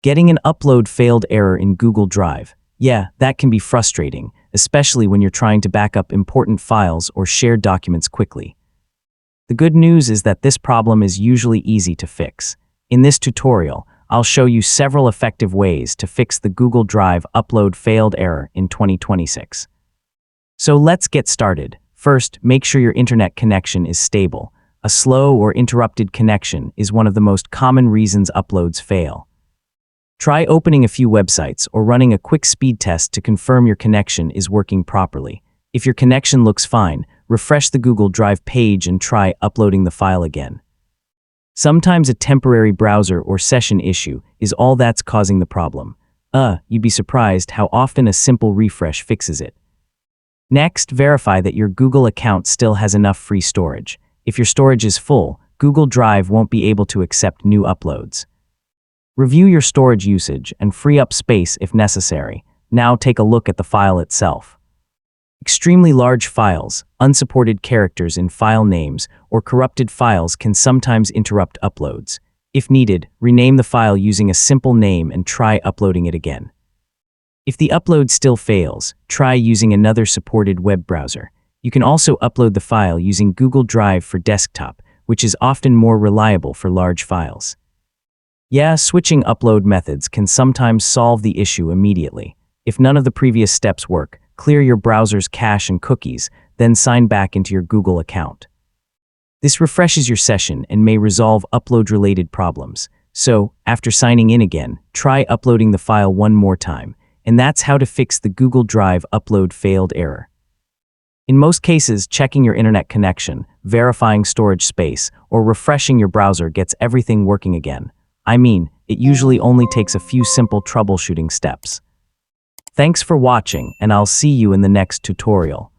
Getting an upload failed error in Google Drive. Yeah, that can be frustrating, especially when you're trying to back up important files or share documents quickly. The good news is that this problem is usually easy to fix. In this tutorial, I'll show you several effective ways to fix the Google Drive upload failed error in 2026. So let's get started. First, make sure your internet connection is stable. A slow or interrupted connection is one of the most common reasons uploads fail. Try opening a few websites or running a quick speed test to confirm your connection is working properly. If your connection looks fine, refresh the Google Drive page and try uploading the file again. Sometimes a temporary browser or session issue is all that's causing the problem. You'd be surprised how often a simple refresh fixes it. Next, verify that your Google account still has enough free storage. If your storage is full, Google Drive won't be able to accept new uploads. Review your storage usage and free up space if necessary. Now take a look at the file itself. Extremely large files, unsupported characters in file names, or corrupted files can sometimes interrupt uploads. If needed, rename the file using a simple name and try uploading it again. If the upload still fails, try using another supported web browser. You can also upload the file using Google Drive for desktop, which is often more reliable for large files. Yeah, switching upload methods can sometimes solve the issue immediately. If none of the previous steps work, clear your browser's cache and cookies, then sign back into your Google account. This refreshes your session and may resolve upload-related problems. So, after signing in again, try uploading the file one more time. And that's how to fix the Google Drive upload failed error. In most cases, checking your internet connection, verifying storage space, or refreshing your browser gets everything working again. It usually only takes a few simple troubleshooting steps. Thanks for watching, and I'll see you in the next tutorial.